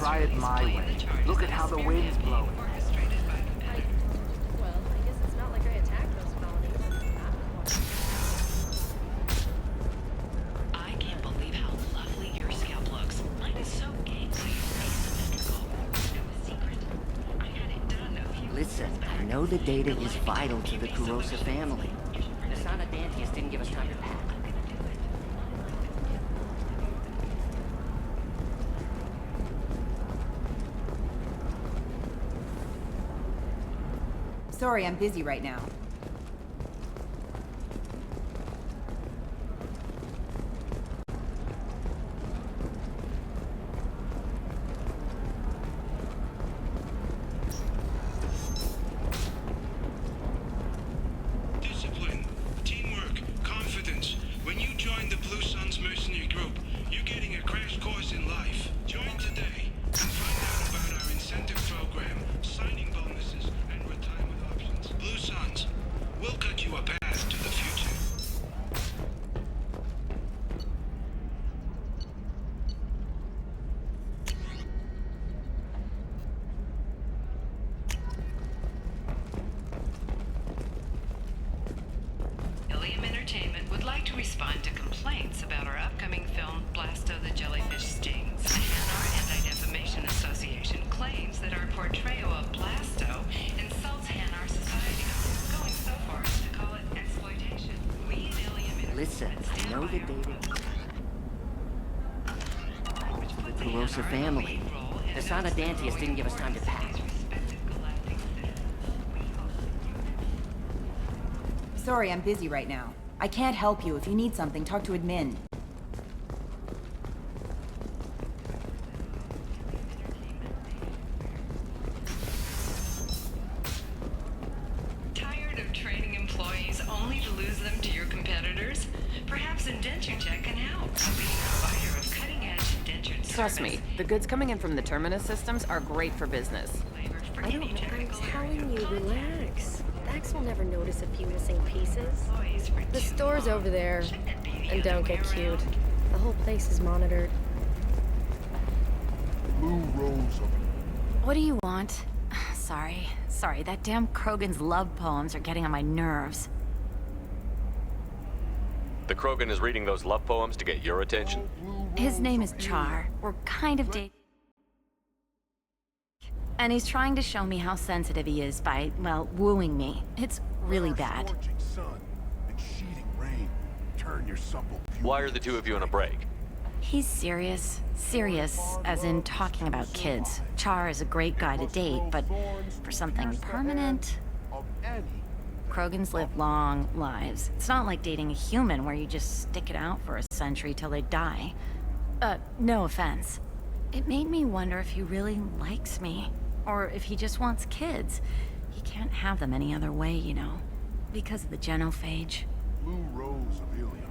try it my way. Look at how the wind's blowing. Well, I guess it's not like I attacked those colonies. I can't believe how lovely your scalp looks. Mine is so gangly and asymmetrical. No secret. I had it done a few Listen, I know the data is vital to the Kurosa family. The Sanadantius didn't give us time to pack. Sorry, I'm busy right now. Discipline, teamwork, confidence. When you join the Blue Suns mercenary group, you're getting a crash course in life. Join today and find out about our incentive program, signing bonuses, and retirement options. Blue Suns, we'll cut you a path to the future. Ilium Entertainment would like to respond to complaints about our upcoming film, Blasto the Jellyfish Stings. The Hanar Anti-Defamation Association claims that our portrayal of Blasto insults Hanar society, going so far as to call it exploitation. We at Ilium Entertainment Listen, I know the data. The Kurosa family. The Sanadantius didn't give us time to pack. Sorry, I'm busy right now. I can't help you. If you need something, talk to admin. Tired of training employees only to lose them to your competitors? Perhaps Indenture Check can help. A leading provider of cutting-edge indentured service. Trust me, the goods coming in from the Terminus systems are great for business. I don't know. I'm telling you, relax. Dax will never notice a few missing pieces. The store's over there. And don't get cute. The whole place is monitored. Blue rose of What do you want? Sorry, that damn Krogan's love poems are getting on my nerves. The Krogan is reading those love poems to get your attention? His name is Char. We're kind of dating. And he's trying to show me how sensitive he is by, well, wooing me. It's really bad. scorching sun and sheeting rain. Turn your supple Why are the two of you on a break? He's serious. Serious, as in talking about kids. Char is a great guy to date, but for something permanent... of any Krogans live long lives. It's not like dating a human where you just stick it out for a century till they die. No offense. It made me wonder if he really likes me. Or if he just wants kids. He can't have them any other way, you know. Because of the genophage. blue rose of Ilium.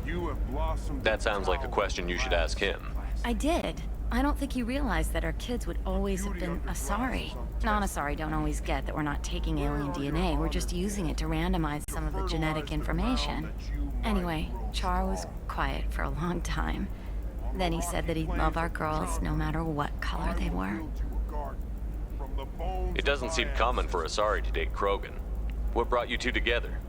You have blossomed. That sounds like a question you should ask him. I did. I don't think he realized that our kids would always have been Asari. Non-Asari don't always get that we're not taking alien DNA, we're just using it to randomize some of the genetic information. Anyway, Char was quiet for a long time. Then he said that he'd love our girls no matter what color they were. It doesn't seem common for Asari to date Krogan. What brought you two together?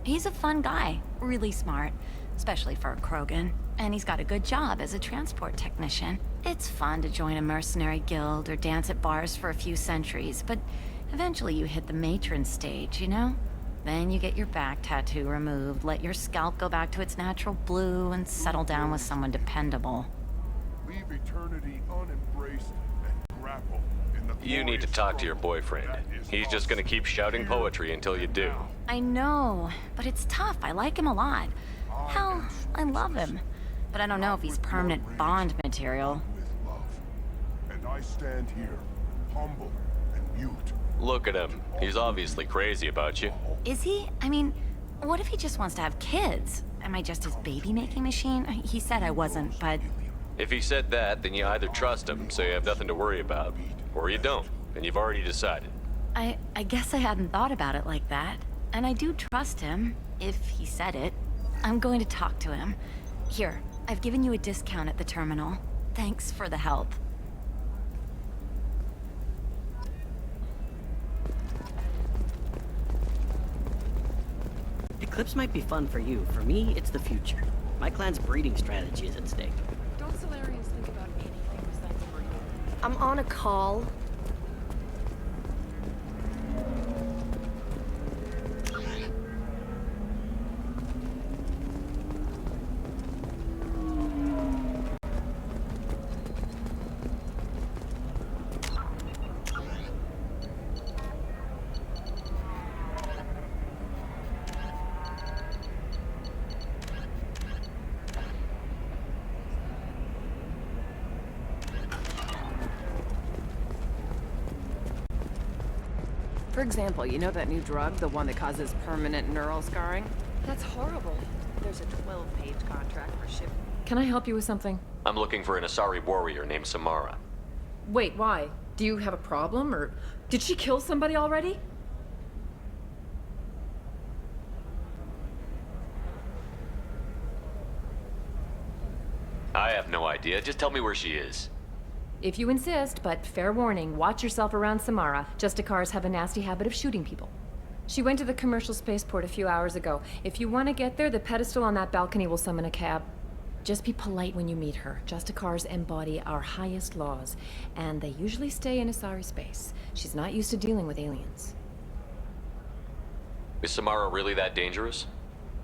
He's a fun guy, really smart, especially for a Krogan. And he's got a good job as a transport technician. It's fun to join a mercenary guild or dance at bars for a few centuries, but eventually you hit the matron stage, you know? Then you get your back tattoo removed, let your scalp go back to its natural blue, and settle down with someone dependable. Leave eternity unembraced and grapple in the You need to talk to your boyfriend. He's just gonna keep shouting poetry until you do. I know, but it's tough. I like him a lot. Hell, I love him. But I don't know if he's permanent Bond material. with love. And I stand here, humble and mute. Look at him. He's obviously crazy about you. Is he? I mean, what if he just wants to have kids? Am I just his baby-making machine? He said I wasn't, but... If he said that, then you either trust him, so you have nothing to worry about, or you don't, and you've already decided. I guess I hadn't thought about it like that. And I do trust him, if he said it. I'm going to talk to him. Here, I've given you a discount at the terminal. Thanks for the help. clips might be fun for you. For me, it's the future. My clan's breeding strategy is at stake. Don't Solarians think about anything besides breeding? I'm on a call. For example, you know that new drug, the one that causes permanent neural scarring? That's horrible. There's a 12-page contract for ship. Can I help you with something? I'm looking for an Asari warrior named Samara. Wait, why? Do you have a problem, or did she kill somebody already? I have no idea. Just tell me where she is. If you insist, but fair warning, watch yourself around Samara. Justicars have a nasty habit of shooting people. She went to the commercial spaceport a few hours ago. If you want to get there, the pedestal on that balcony will summon a cab. Just be polite when you meet her. Justicars embody our highest laws, and they usually stay in Asari space. She's not used to dealing with aliens. Is Samara really that dangerous?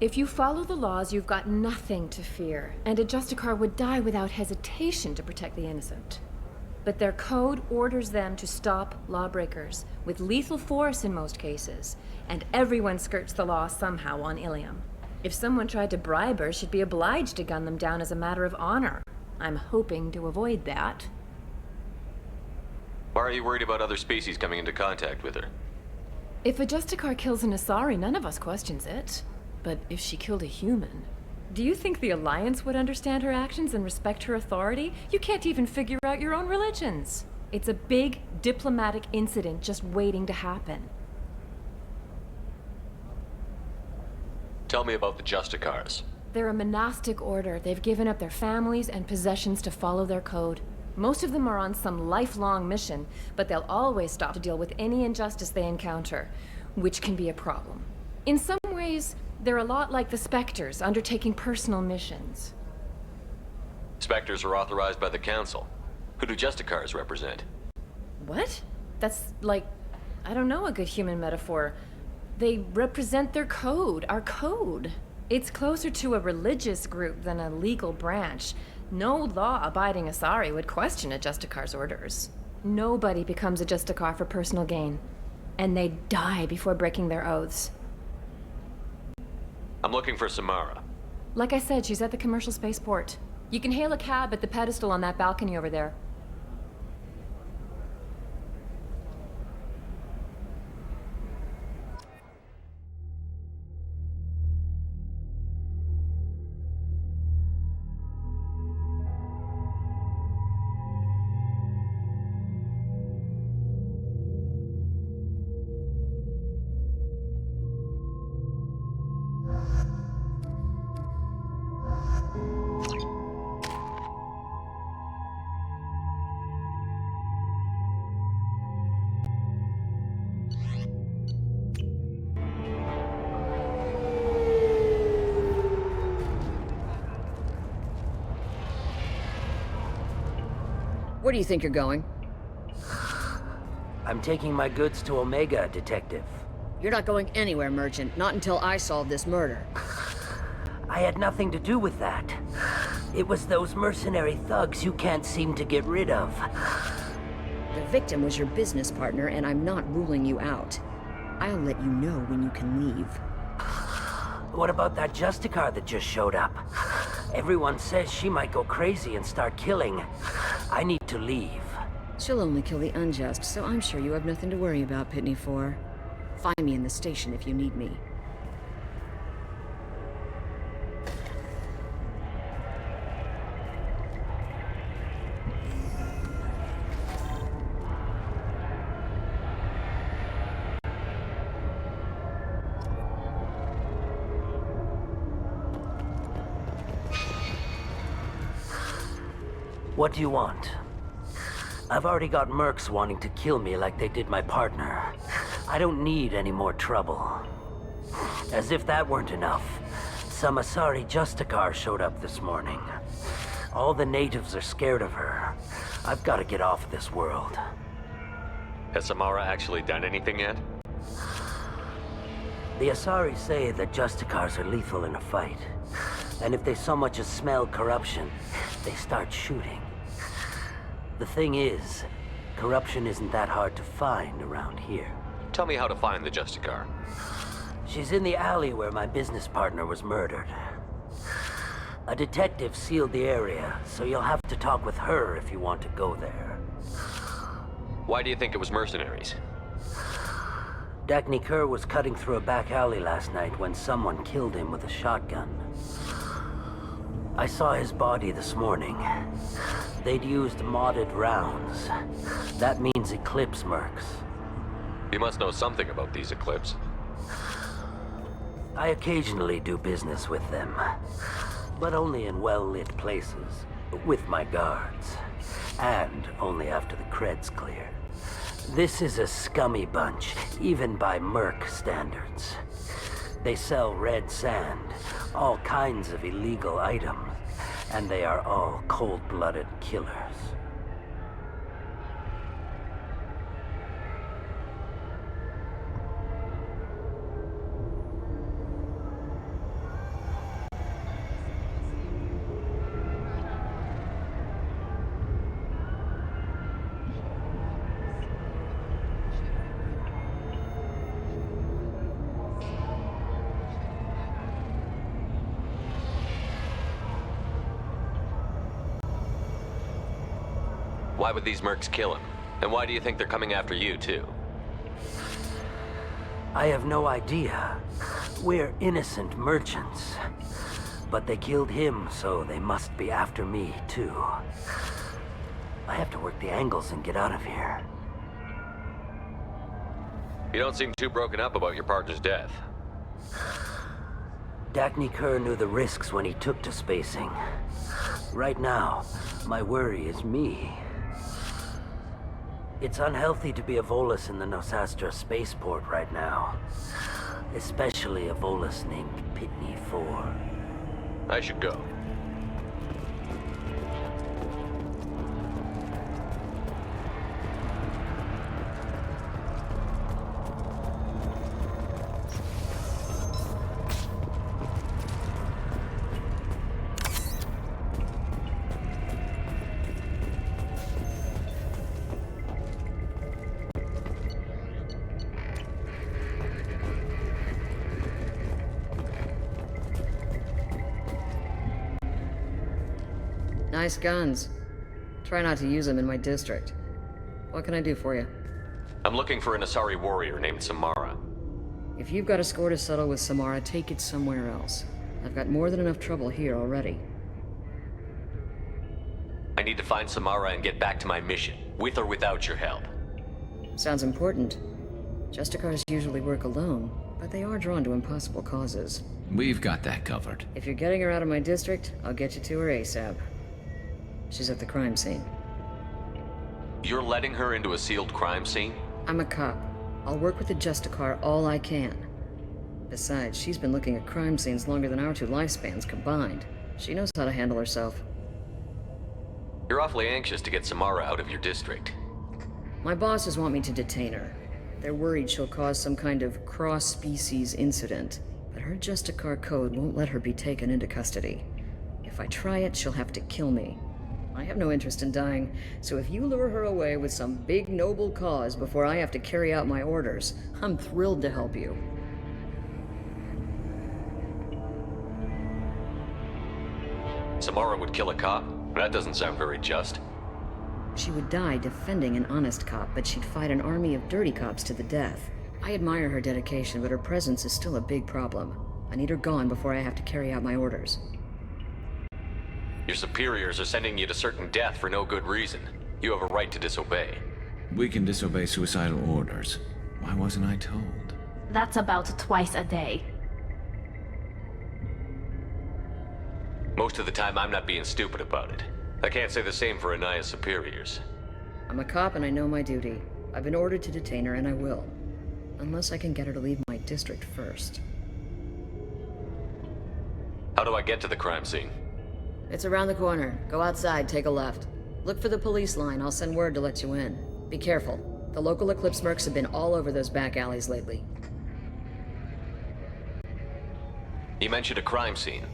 If you follow the laws, you've got nothing to fear, and a Justicar would die without hesitation to protect the innocent. But their code orders them to stop lawbreakers, with lethal force in most cases, and everyone skirts the law somehow on Ilium. If someone tried to bribe her, she'd be obliged to gun them down as a matter of honor. I'm hoping to avoid that. Why are you worried about other species coming into contact with her? If a Justicar kills an Asari, none of us questions it. But if she killed a human... Do you think the Alliance would understand her actions and respect her authority? You can't even figure out your own religions. It's a big diplomatic incident just waiting to happen. Tell me about the Justicars. They're a monastic order. They've given up their families and possessions to follow their code. Most of them are on some lifelong mission, but they'll always stop to deal with any injustice they encounter, which can be a problem. In some ways, they're a lot like the Spectres, undertaking personal missions. Spectres are authorized by the Council. Who do Justicars represent? What? That's like, I don't know, a good human metaphor. They represent their code, our code. It's closer to a religious group than a legal branch. No law-abiding Asari would question a Justicar's orders. Nobody becomes a Justicar for personal gain. And they die before breaking their oaths. I'm looking for Samara. Like I said, she's at the commercial spaceport. You can hail a cab at the pedestal on that balcony over there. Where do you think you're going? I'm taking my goods to Omega, Detective. You're not going anywhere, Merchant. Not until I solve this murder. I had nothing to do with that. It was those mercenary thugs you can't seem to get rid of. The victim was your business partner, and I'm not ruling you out. I'll let you know when you can leave. What about that Justicar that just showed up? Everyone says she might go crazy and start killing. I need to leave. She'll only kill the unjust, so I'm sure you have nothing to worry about, Pitney 4. Find me in the station if you need me. What do you want? I've already got mercs wanting to kill me like they did my partner. I don't need any more trouble. As if that weren't enough, some Asari Justicar showed up this morning. All the natives are scared of her. I've got to get off this world. Has Samara actually done anything yet? The Asari say that Justicars are lethal in a fight. And if they so much as smell corruption, they start shooting. The thing is, corruption isn't that hard to find around here. Tell me how to find the Justicar. She's in the alley where my business partner was murdered. A detective sealed the area, so you'll have to talk with her if you want to go there. Why do you think it was mercenaries? Dacny Kerr was cutting through a back alley last night when someone killed him with a shotgun. I saw his body this morning. They'd used modded rounds. That means Eclipse mercs. You must know something about these Eclipse. I occasionally do business with them, but only in well-lit places, with my guards, and only after the cred's clear. This is a scummy bunch, even by merc standards. They sell red sand, all kinds of illegal items, and they are all cold-blooded killers. Why would these mercs kill him? And why do you think they're coming after you, too? I have no idea. We're innocent merchants. But they killed him, so they must be after me, too. I have to work the angles and get out of here. You don't seem too broken up about your partner's death. Dacny Kerr knew the risks when he took to spacing. Right now, my worry is me. It's unhealthy to be a Volus in the Nosastra spaceport right now. Especially a Volus named Pitney 4. I should go. Nice guns. Try not to use them in my district. What can I do for you? I'm looking for an Asari warrior named Samara. If you've got a score to settle with Samara, take it somewhere else. I've got more than enough trouble here already. I need to find Samara and get back to my mission, with or without your help. Sounds important. Justicars usually work alone, but they are drawn to impossible causes. We've got that covered. If you're getting her out of my district, I'll get you to her ASAP. She's at the crime scene. You're letting her into a sealed crime scene? I'm a cop. I'll work with the Justicar all I can. Besides, she's been looking at crime scenes longer than our two lifespans combined. She knows how to handle herself. You're awfully anxious to get Samara out of your district. My bosses want me to detain her. They're worried she'll cause some kind of cross-species incident, but her Justicar code won't let her be taken into custody. If I try it, she'll have to kill me. I have no interest in dying, so if you lure her away with some big noble cause before I have to carry out my orders, I'm thrilled to help you. Samara would kill a cop? That doesn't sound very just. She would die defending an honest cop, but she'd fight an army of dirty cops to the death. I admire her dedication, but her presence is still a big problem. I need her gone before I have to carry out my orders. Your superiors are sending you to certain death for no good reason. You have a right to disobey. We can disobey suicidal orders. Why wasn't I told? That's about twice a day. Most of the time, I'm not being stupid about it. I can't say the same for Anaya's superiors. I'm a cop and I know my duty. I've been ordered to detain her and I will. Unless I can get her to leave my district first. How do I get to the crime scene? It's around the corner. Go outside, take a left. Look for the police line. I'll send word to let you in. Be careful. The local Eclipse mercs have been all over those back alleys lately. You mentioned a crime scene.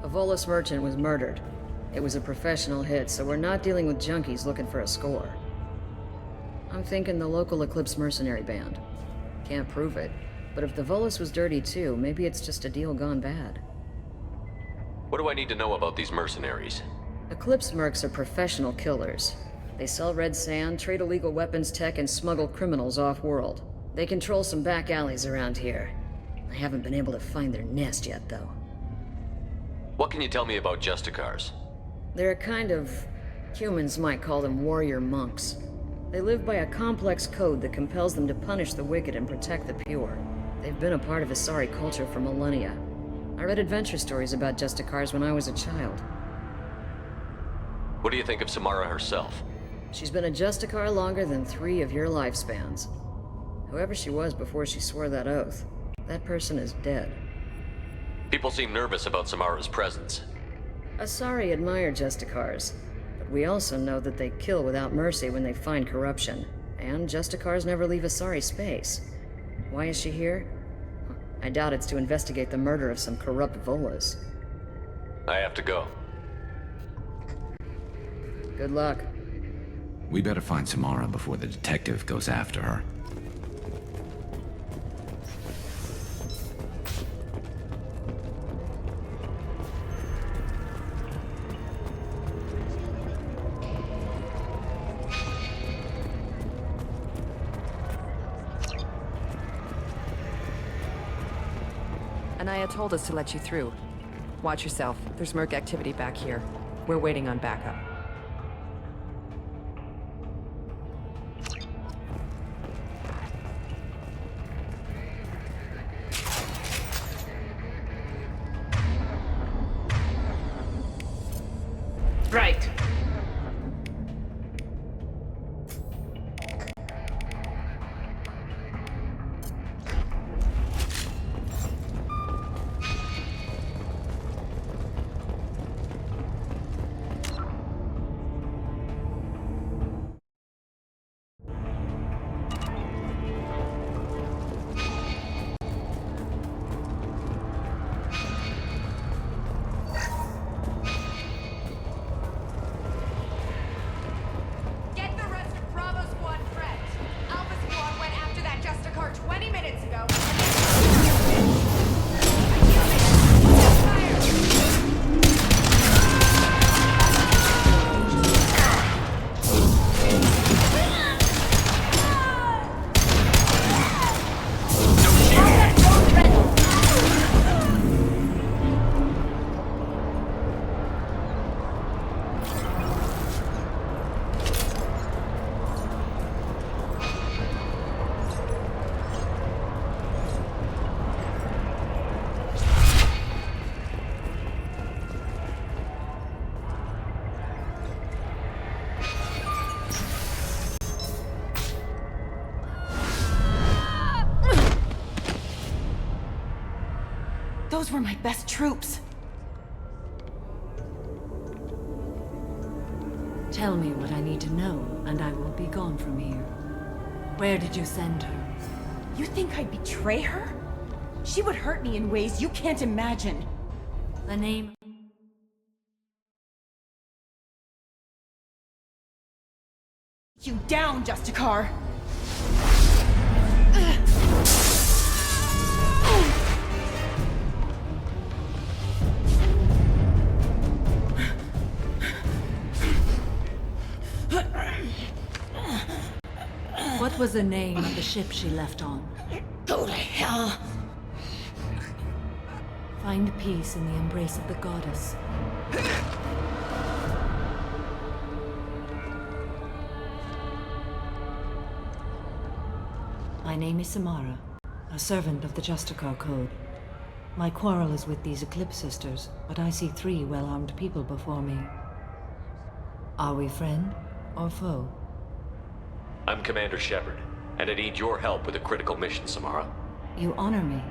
A Volus merchant was murdered. It was a professional hit, so we're not dealing with junkies looking for a score. I'm thinking the local Eclipse mercenary band. Can't prove it, but if the Volus was dirty too, maybe it's just a deal gone bad. What do I need to know about these mercenaries? Eclipse mercs are professional killers. They sell red sand, trade illegal weapons tech, and smuggle criminals off-world. They control some back alleys around here. I haven't been able to find their nest yet, though. What can you tell me about Justicars? They're a kind of... humans might call them warrior monks. They live by a complex code that compels them to punish the wicked and protect the pure. They've been a part of Asari culture for millennia. I read adventure stories about Justicars when I was a child. What do you think of Samara herself? She's been a Justicar longer than 3 of your lifespans. Whoever she was before she swore that oath, that person is dead. People seem nervous about Samara's presence. Asari admire Justicars, but we also know that they kill without mercy when they find corruption. And Justicars never leave Asari space. Why is she here? I doubt it's to investigate the murder of some corrupt Volas. I have to go. Good luck. We better find Samara before the detective goes after her. Anaya told us to let you through. Watch yourself. There's merc activity back here. We're waiting on backup. Right. Get the rest of Bravo Squad prepped. Alpha Squad went after that Justicar 20 minutes ago. Those were my best troops. Tell me what I need to know, and I will be gone from here. Where did you send her? You think I'd betray her? She would hurt me in ways you can't imagine. The name... You down, Justicar! What was the name of the ship she left on? Go to hell! Find peace in the embrace of the goddess. My name is Samara, a servant of the Justicar Code. My quarrel is with these Eclipse sisters, but I see 3 well-armed people before me. Are we friend or foe? I'm Commander Shepard, and I need your help with a critical mission, Samara. You honor me.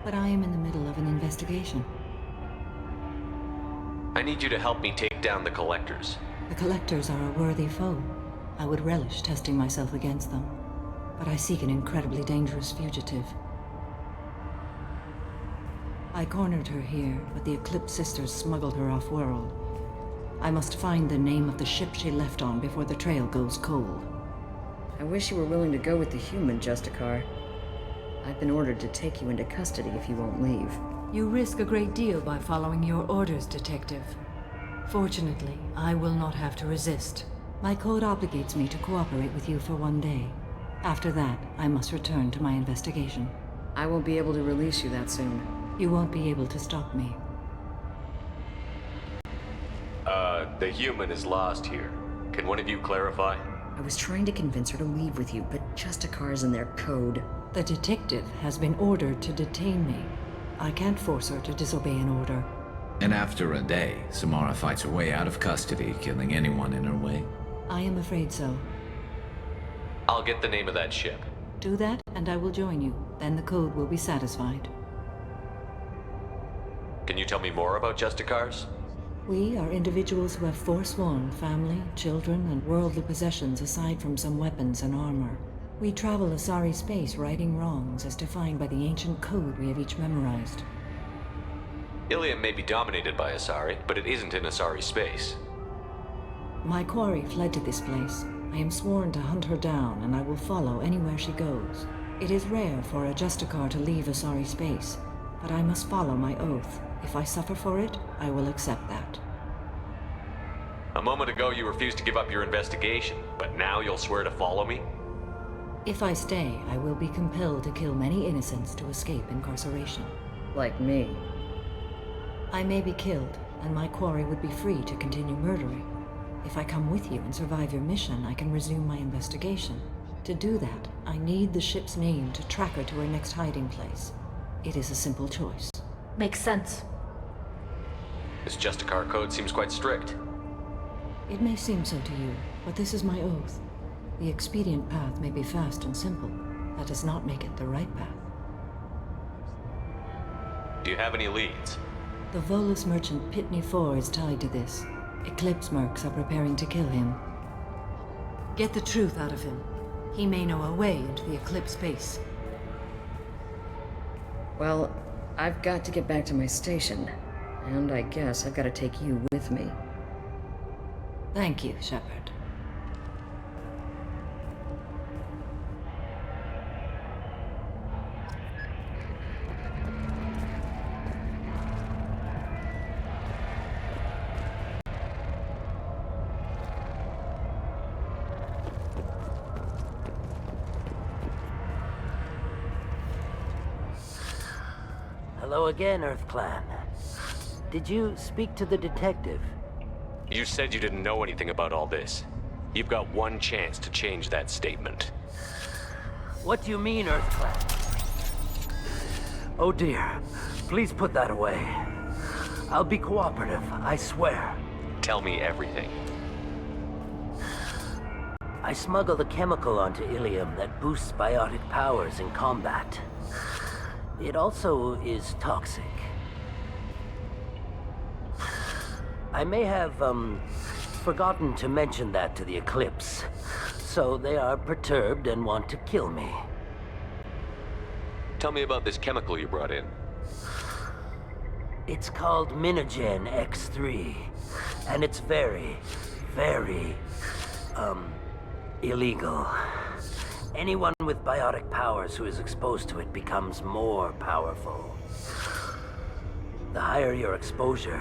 but I am in the middle of an investigation. I need you to help me take down the Collectors. The Collectors are a worthy foe. I would relish testing myself against them, but I seek an incredibly dangerous fugitive. I cornered her here, but the Eclipse Sisters smuggled her off-world. I must find the name of the ship she left on before the trail goes cold. I wish you were willing to go with the human, Justicar. I've been ordered to take you into custody if you won't leave. You risk a great deal by following your orders, Detective. Fortunately, I will not have to resist. My code obligates me to cooperate with you for 1 day. After that, I must return to my investigation. I won't be able to release you that soon. You won't be able to stop me. The human is lost here. Can one of you clarify? I was trying to convince her to leave with you, but Justicar's in their code. The detective has been ordered to detain me. I can't force her to disobey an order. And after a day, Samara fights her way out of custody, killing anyone in her way? I am afraid so. I'll get the name of that ship. Do that, and I will join you. Then the code will be satisfied. Can you tell me more about Justicars? We are individuals who have forsworn family, children, and worldly possessions aside from some weapons and armor. We travel Asari space righting wrongs as defined by the ancient code we have each memorized. Ilium may be dominated by Asari, but it isn't in Asari space. My quarry fled to this place. I am sworn to hunt her down, and I will follow anywhere she goes. It is rare for a Justicar to leave Asari space, but I must follow my oath. If I suffer for it, I will accept that. A moment ago you refused to give up your investigation, but now you'll swear to follow me? If I stay, I will be compelled to kill many innocents to escape incarceration. Like me. I may be killed, and my quarry would be free to continue murdering. If I come with you and survive your mission, I can resume my investigation. To do that, I need the ship's name to track her to her next hiding place. It is a simple choice. Makes sense. This Justicar code seems quite strict. It may seem so to you, but this is my oath. The expedient path may be fast and simple. That does not make it the right path. Do you have any leads? The Volus merchant Pitney 4 is tied to this. Eclipse mercs are preparing to kill him. Get the truth out of him. He may know a way into the Eclipse base. Well, I've got to get back to my station. And I guess I've got to take you with me. Thank you, Shepard. Hello again, Earth Clan. Did you speak to the detective? You said you didn't know anything about all this. You've got one chance to change that statement. What do you mean, Earth Clan? Oh dear. Please put that away. I'll be cooperative, I swear. Tell me everything. I smuggled a chemical onto Ilium that boosts biotic powers in combat. It also is toxic. I may have, forgotten to mention that to the Eclipse, so they are perturbed and want to kill me. Tell me about this chemical you brought in. It's called Minogen X3, and it's very, very, illegal. Anyone with biotic powers who is exposed to it becomes more powerful. The higher your exposure,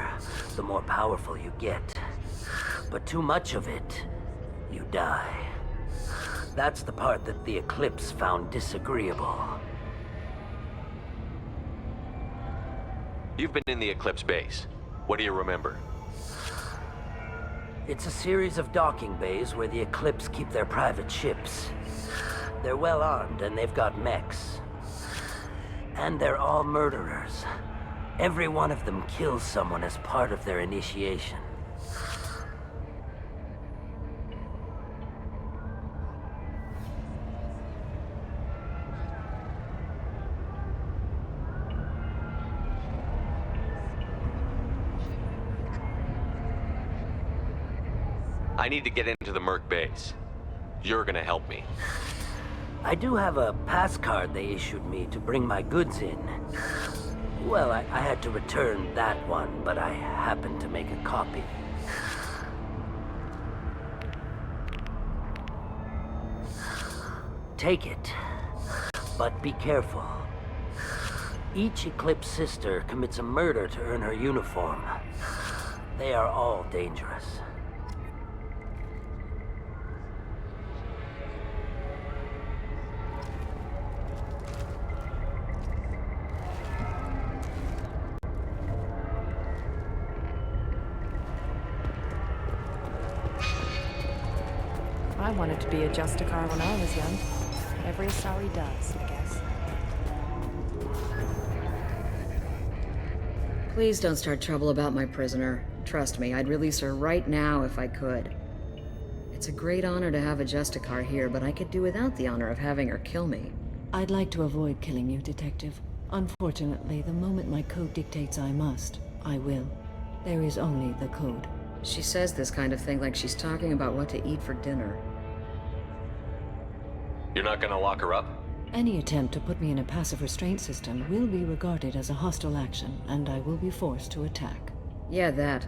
the more powerful you get. But too much of it, you die. That's the part that the Eclipse found disagreeable. You've been in the Eclipse base. What do you remember? It's a series of docking bays where the Eclipse keep their private ships. They're well armed and they've got mechs. And they're all murderers. Every one of them kills someone as part of their initiation. I need to get into the Merc base. You're gonna help me. I do have a pass card they issued me to bring my goods in. Well, I had to return that one, but I happened to make a copy. Take it, but be careful. Each Eclipse sister commits a murder to earn her uniform. They are all dangerous. I wanted to be a Justicar when I was young. Every Asari does, I guess. Please don't start trouble about my prisoner. Trust me, I'd release her right now if I could. It's a great honor to have a Justicar here, but I could do without the honor of having her kill me. I'd like to avoid killing you, Detective. Unfortunately, the moment my code dictates I must, I will. There is only the code. She says this kind of thing like she's talking about what to eat for dinner. You're not gonna lock her up? Any attempt to put me in a passive restraint system will be regarded as a hostile action, and I will be forced to attack. Yeah, that.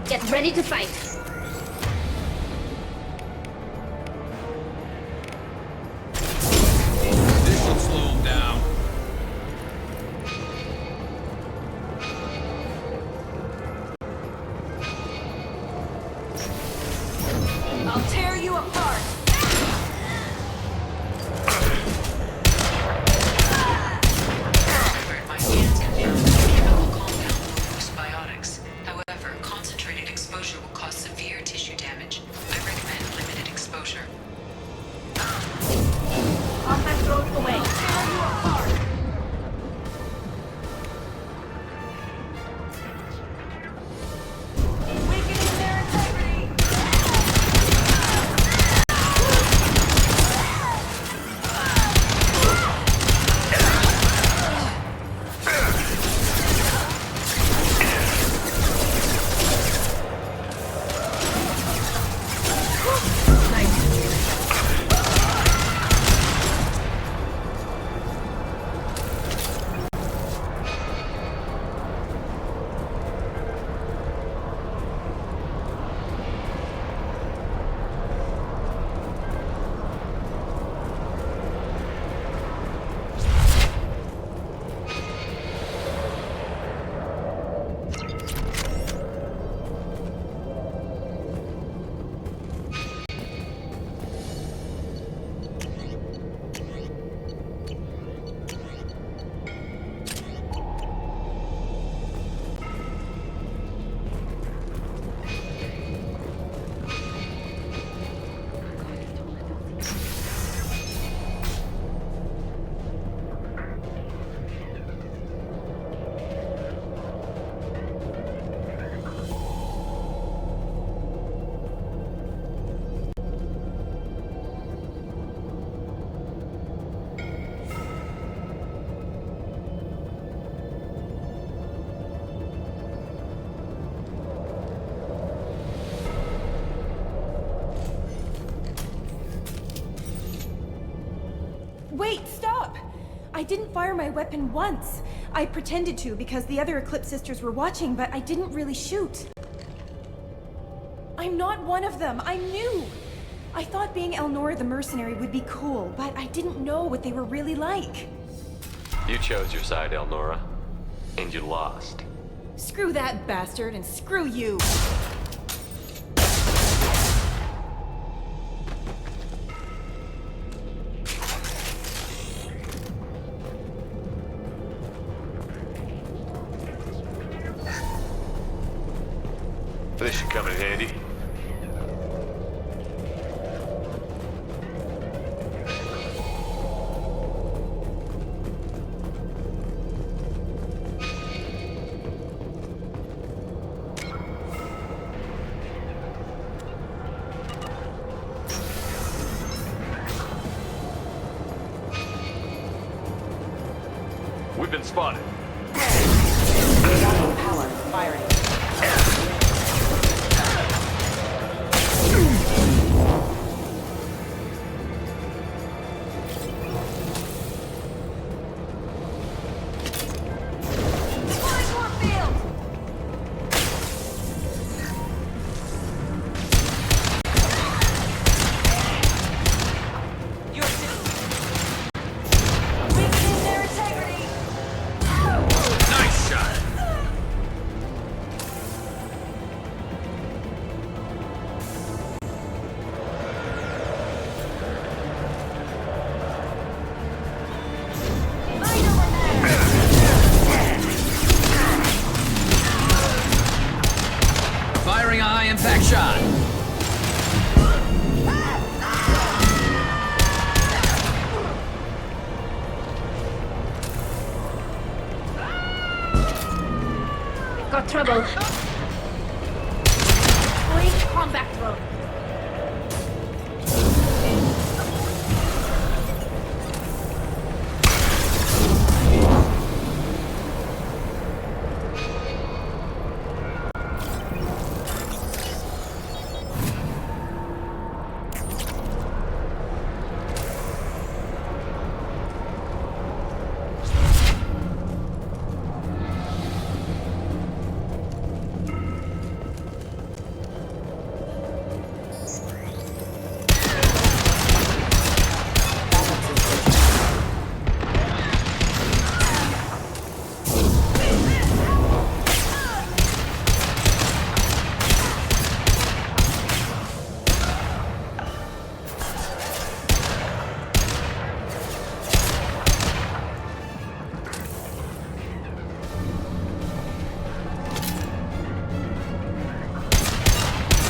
Get ready to fight! This should slow him down. I'll tear you apart! My scans confirm a chemical compound will boost biotics. However, concentrated exposure will cause severe tissue damage. I recommend limited exposure. Combat road away! I'll tear you apart! Weakening their integrity! Wait, stop! I didn't fire my weapon once. I pretended to because the other Eclipse sisters were watching, but I didn't really shoot. I'm not one of them. I'm new. I thought being Elnora the mercenary would be cool, but I didn't know what they were really like. You chose your side, Elnora. And you lost. Screw that bastard and screw you! been spotted. Power. Firing. Nice shot! Firing a high-impact shot. Got trouble. Quick combat drone.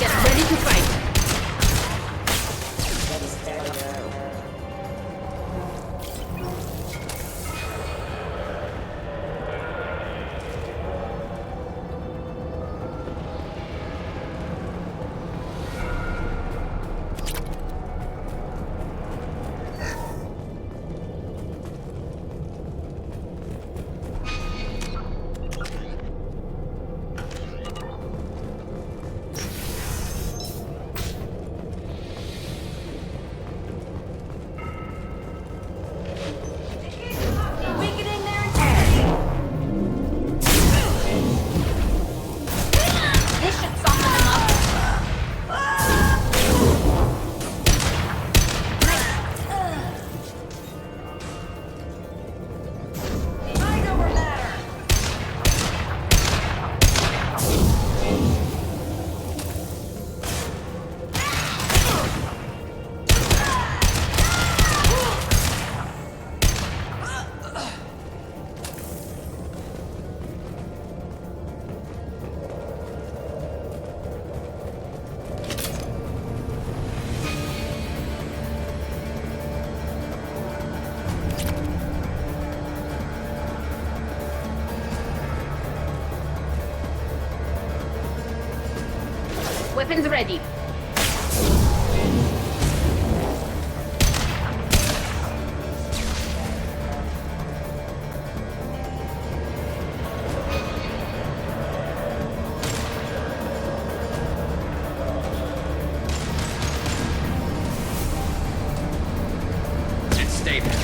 Get ready to fight. This should soften them up. Weapons ready. And stay there.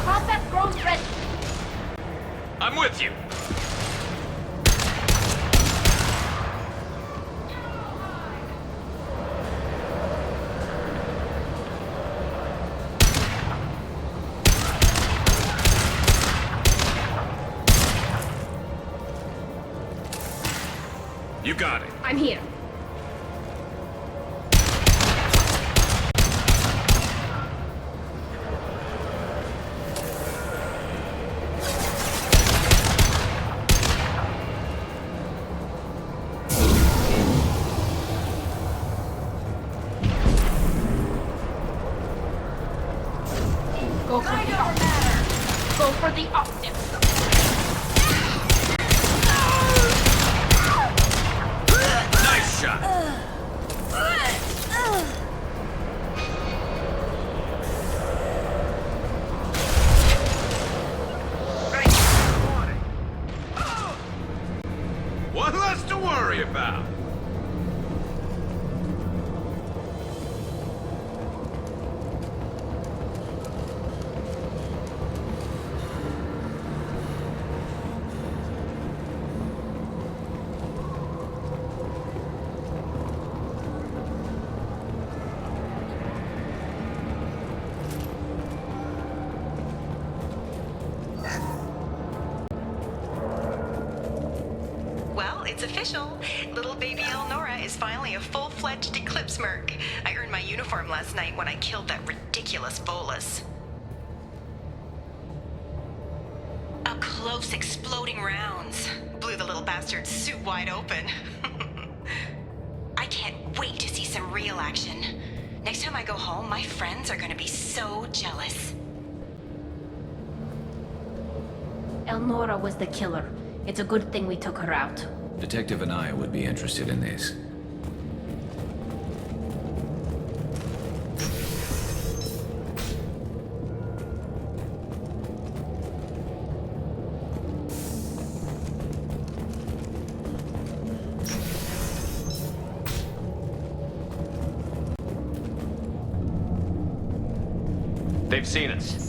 Combat drone ready. I'm with you. You got it. I'm here. Go for the optics. Go for the optics. Nice shot! One less to worry about. Well, it's official. Little baby Elnora is finally a full-fledged Eclipse merc. I earned my uniform last night when I killed that ridiculous bolus. Up close, exploding rounds. Blew the little bastard's suit wide open. I can't wait to see some real action. Next time I go home, my friends are gonna be so jealous. Elnora was the killer. It's a good thing we took her out. Detective and I would be interested in this. They've seen us.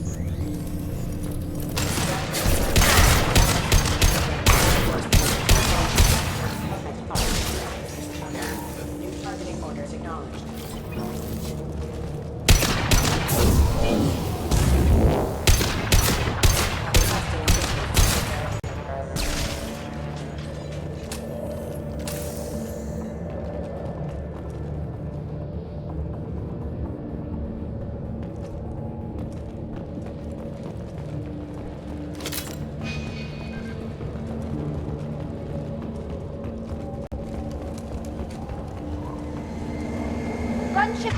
Gunship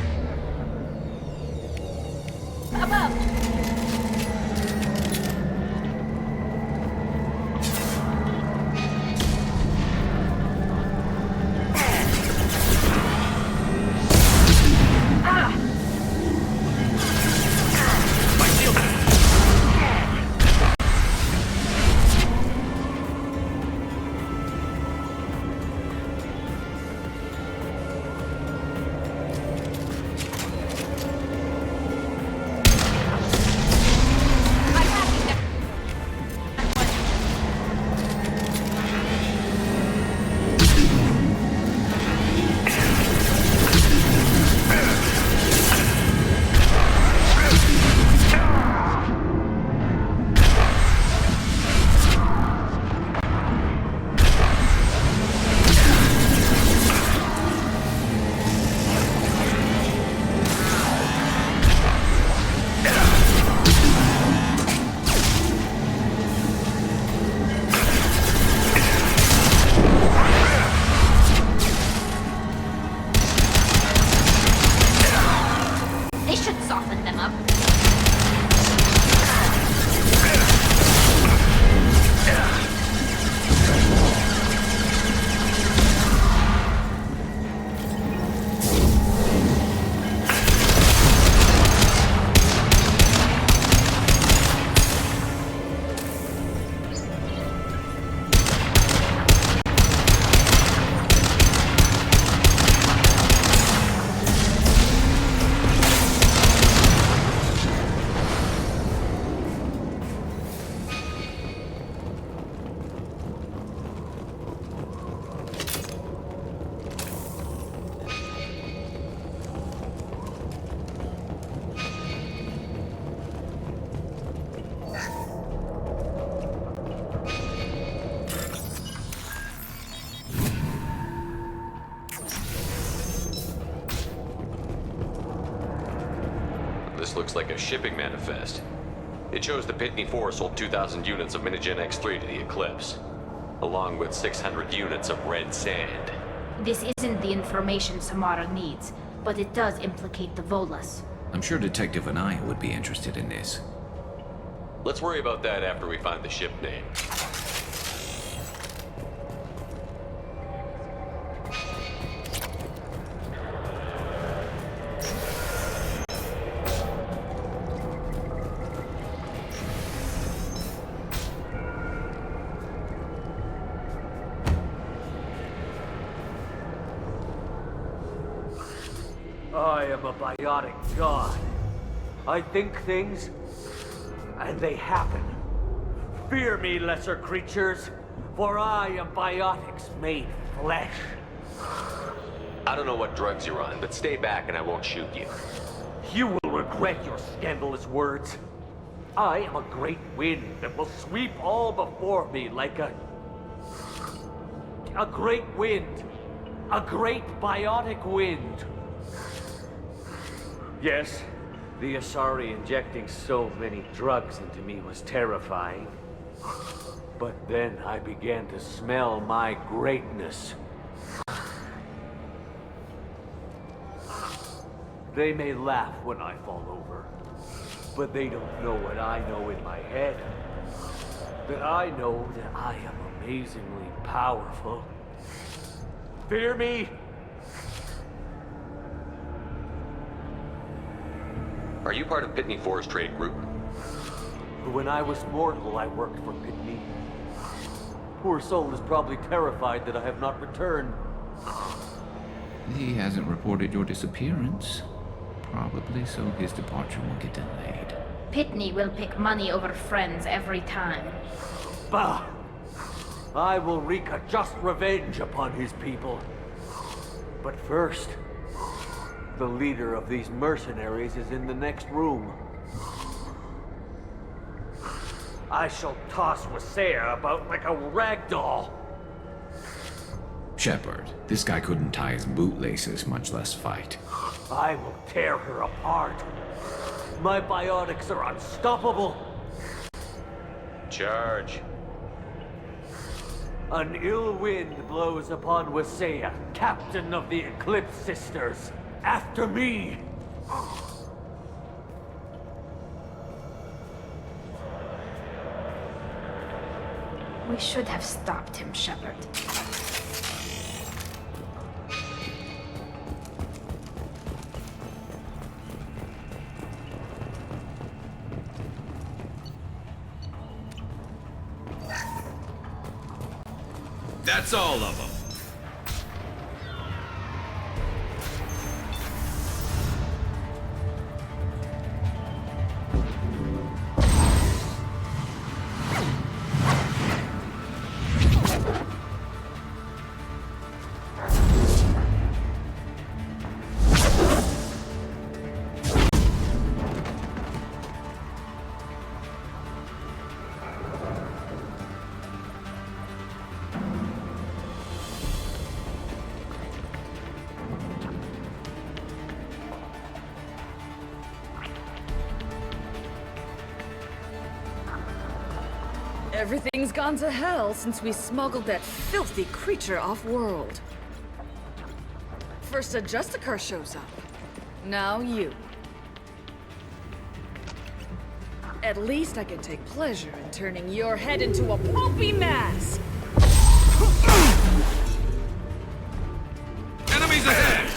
above. This looks like a shipping manifest. It shows the Pitney 4 sold 2,000 units of Minigen X3 to the Eclipse, along with 600 units of red sand. This isn't the information Samara needs, but it does implicate the Volas. I'm sure Detective and I would be interested in this. Let's worry about that after we find the ship name. I am a biotic god. I think things, and they happen. Fear me, lesser creatures, for I am biotics made flesh. I don't know what drugs you're on, but stay back and I won't shoot you. You will regret your scandalous words. I am a great wind that will sweep all before me like a great wind. A great biotic wind. Yes, the Asari injecting so many drugs into me was terrifying. But then I began to smell my greatness. They may laugh when I fall over, but they don't know what I know in my head. That I know that I am amazingly powerful. Fear me? Are you part of Pitney 4's trade group? When I was mortal, I worked for Pitney. Poor soul is probably terrified that I have not returned. He hasn't reported your disappearance. Probably so his departure won't get delayed. Pitney will pick money over friends every time. Bah! I will wreak a just revenge upon his people. But first, the leader of these mercenaries is in the next room. I shall toss Wasea about like a rag doll. Shepard, this guy couldn't tie his bootlaces, much less fight. I will tear her apart. My biotics are unstoppable. Charge. An ill wind blows upon Wasea, captain of the Eclipse Sisters. After me! We should have stopped him, Shepard. That's all of them. Everything's gone to hell since we smuggled that filthy creature off-world. First a Justicar shows up. Now you. At least I can take pleasure in turning your head into a pulpy mass! Enemies ahead!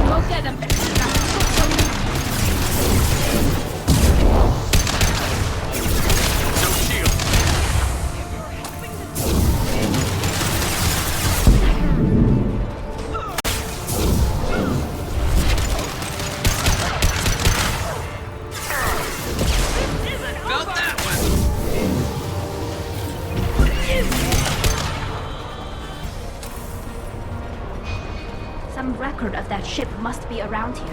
Go get him! Some record of that ship must be around here.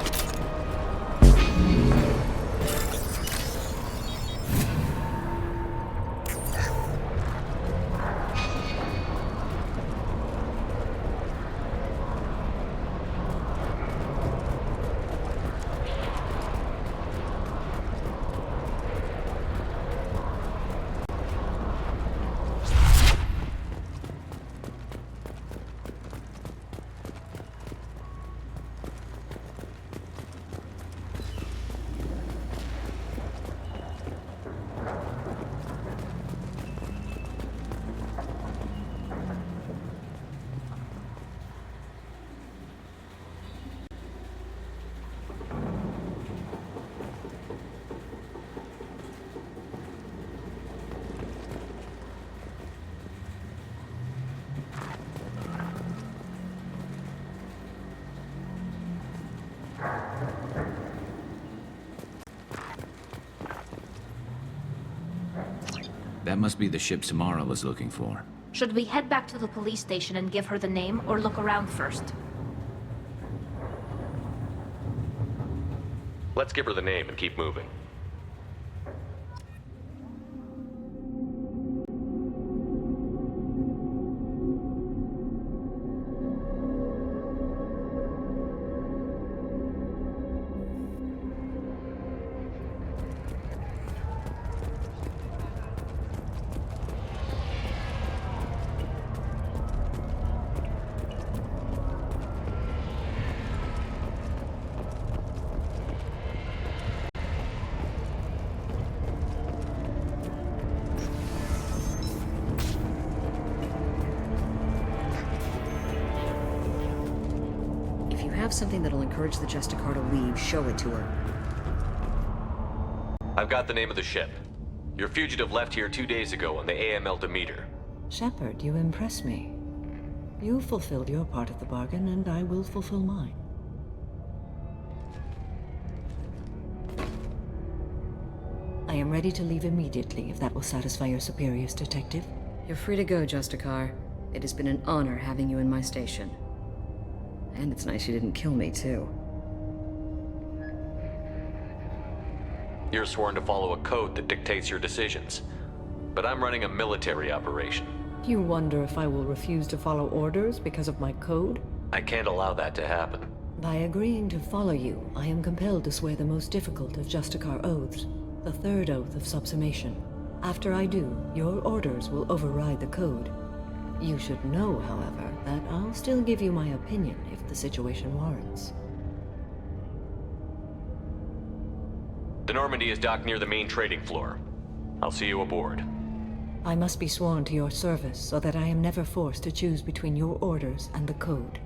That must be the ship Samara was looking for. Should we head back to the police station and give her the name, or look around first? Let's give her the name and keep moving. Something that'll encourage the Justicar to leave, show it to her. I've got the name of the ship. Your fugitive left here 2 days ago on the AML Demeter. Shepard, you impress me. You fulfilled your part of the bargain, and I will fulfill mine. I am ready to leave immediately, if that will satisfy your superiors, Detective. You're free to go, Justicar. It has been an honor having you in my station. And it's nice you didn't kill me, too. You're sworn to follow a code that dictates your decisions. But I'm running a military operation. You wonder if I will refuse to follow orders because of my code? I can't allow that to happen. By agreeing to follow you, I am compelled to swear the most difficult of Justicar oaths, the third oath of subsumation. After I do, your orders will override the code. You should know, however, that I'll still give you my opinion if the situation warrants. The Normandy is docked near the main trading floor. I'll see you aboard. I must be sworn to your service so that I am never forced to choose between your orders and the code.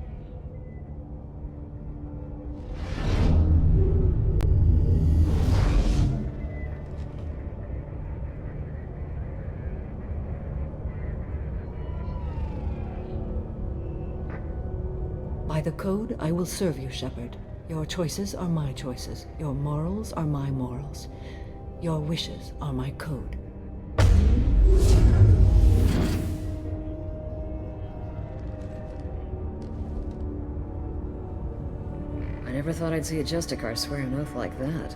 By the code, I will serve you, Shepard. Your choices are my choices. Your morals are my morals. Your wishes are my code. I never thought I'd see a Justicar swear an oath like that.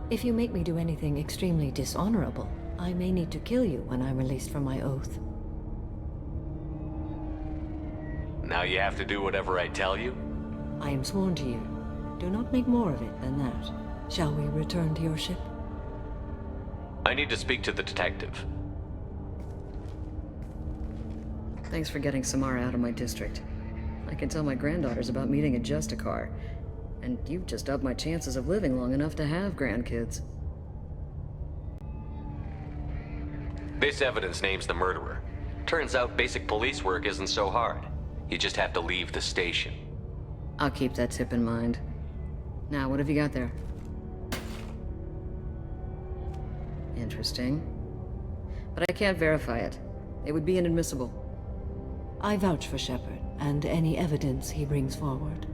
If you make me do anything extremely dishonorable, I may need to kill you when I'm released from my oath. Now you have to do whatever I tell you? I am sworn to you. Do not make more of it than that. Shall we return to your ship? I need to speak to the detective. Thanks for getting Samara out of my district. I can tell my granddaughters about meeting a Justicar. And you've just upped my chances of living long enough to have grandkids. This evidence names the murderer. Turns out basic police work isn't so hard. You just have to leave the station. I'll keep that tip in mind. Now, what have you got there? Interesting. But I can't verify it. It would be inadmissible. I vouch for Shepard, and any evidence he brings forward.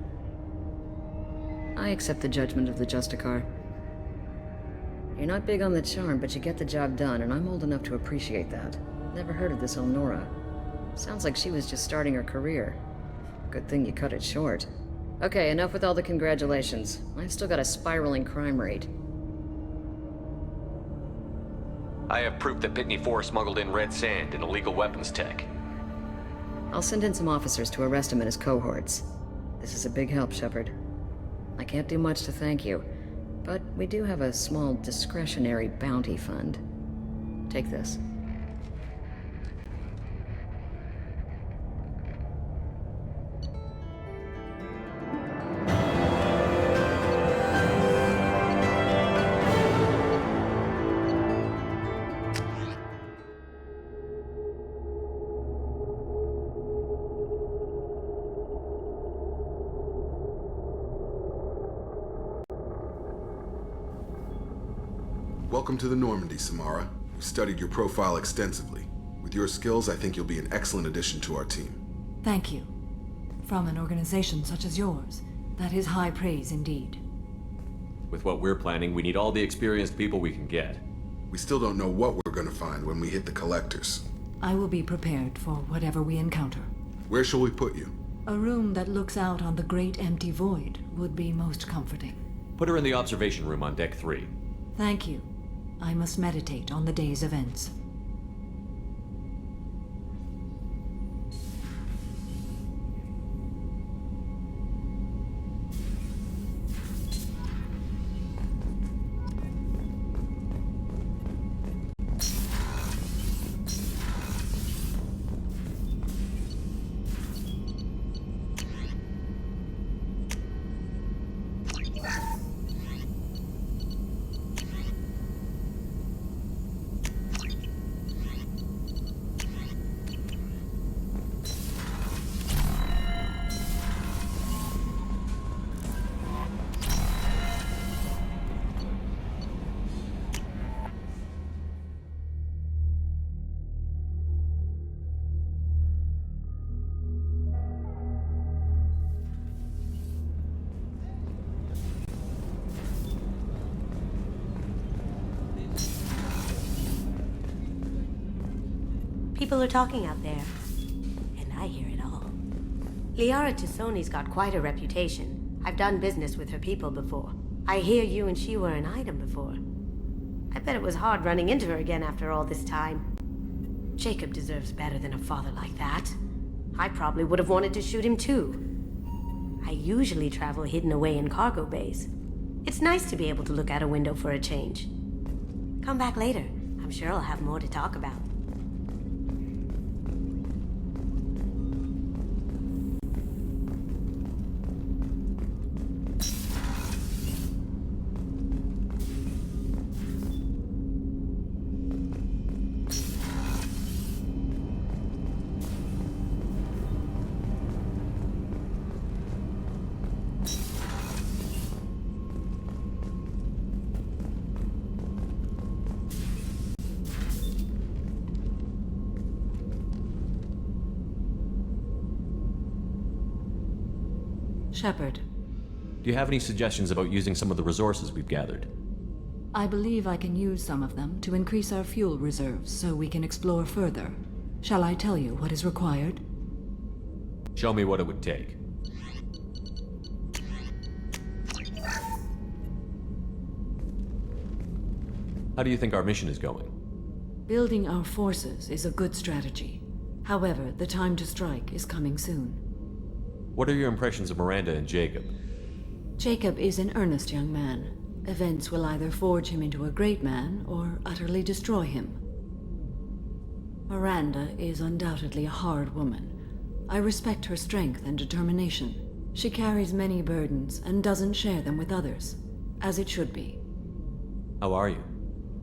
I accept the judgment of the Justicar. You're not big on the charm, but you get the job done, and I'm old enough to appreciate that. Never heard of this Elnora. Sounds like she was just starting her career. Good thing you cut it short. Okay, enough with all the congratulations. I've still got a spiraling crime rate. I have proof that Pitney 4 smuggled in red sand and illegal weapons tech. I'll send in some officers to arrest him and his cohorts. This is a big help, Shepard. I can't do much to thank you, but we do have a small discretionary bounty fund. Take this. Welcome to the Normandy, Samara. We've studied your profile extensively. With your skills, I think you'll be an excellent addition to our team. Thank you. From an organization such as yours, that is high praise indeed. With what we're planning, we need all the experienced people we can get. We still don't know what we're gonna find when we hit the collectors. I will be prepared for whatever we encounter. Where shall we put you? A room that looks out on the great empty void would be most comforting. Put her in the observation room on deck 3. Thank you. I must meditate on the day's events. People are talking out there, and I hear it all. Liara Tassoni's got quite a reputation. I've done business with her people before. I hear you and she were an item before. I bet it was hard running into her again after all this time. Jacob deserves better than a father like that. I probably would have wanted to shoot him too. I usually travel hidden away in cargo bays. It's nice to be able to look out a window for a change. Come back later. I'm sure I'll have more to talk about. Shepard. Do you have any suggestions about using some of the resources we've gathered? I believe I can use some of them to increase our fuel reserves so we can explore further. Shall I tell you what is required? Show me what it would take. How do you think our mission is going? Building our forces is a good strategy. However, the time to strike is coming soon. What are your impressions of Miranda and Jacob? Jacob is an earnest young man. Events will either forge him into a great man or utterly destroy him. Miranda is undoubtedly a hard woman. I respect her strength and determination. She carries many burdens and doesn't share them with others, as it should be. How are you?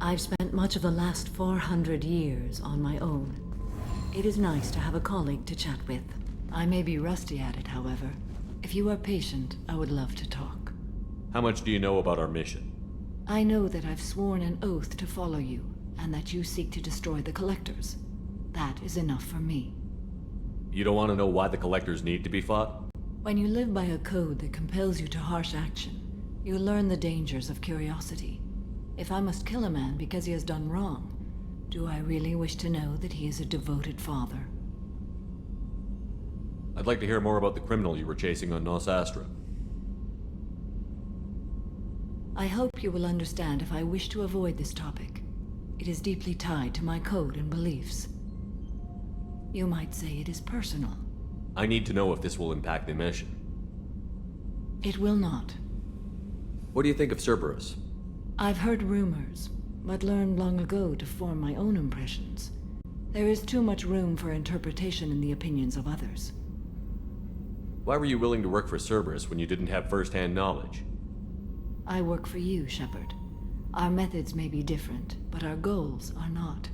I've spent much of the last 400 years on my own. It is nice to have a colleague to chat with. I may be rusty at it, however. If you are patient, I would love to talk. How much do you know about our mission? I know that I've sworn an oath to follow you, and that you seek to destroy the Collectors. That is enough for me. You don't want to know why the Collectors need to be fought? When you live by a code that compels you to harsh action, you learn the dangers of curiosity. If I must kill a man because he has done wrong, do I really wish to know that he is a devoted father? I'd like to hear more about the criminal you were chasing on Nos Astra. I hope you will understand if I wish to avoid this topic. It is deeply tied to my code and beliefs. You might say it is personal. I need to know if this will impact the mission. It will not. What do you think of Cerberus? I've heard rumors, but learned long ago to form my own impressions. There is too much room for interpretation in the opinions of others. Why were you willing to work for Cerberus when you didn't have first-hand knowledge? I work for you, Shepard. Our methods may be different, but our goals are not.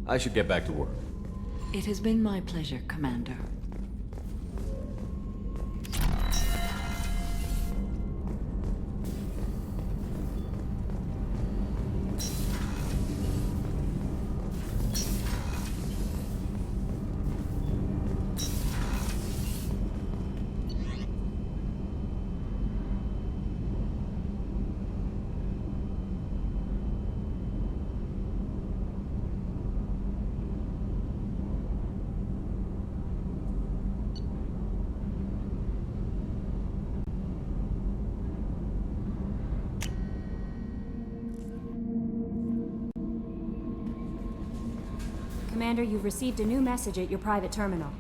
I should get back to work. It has been my pleasure, Commander. Commander, you've received a new message at your private terminal.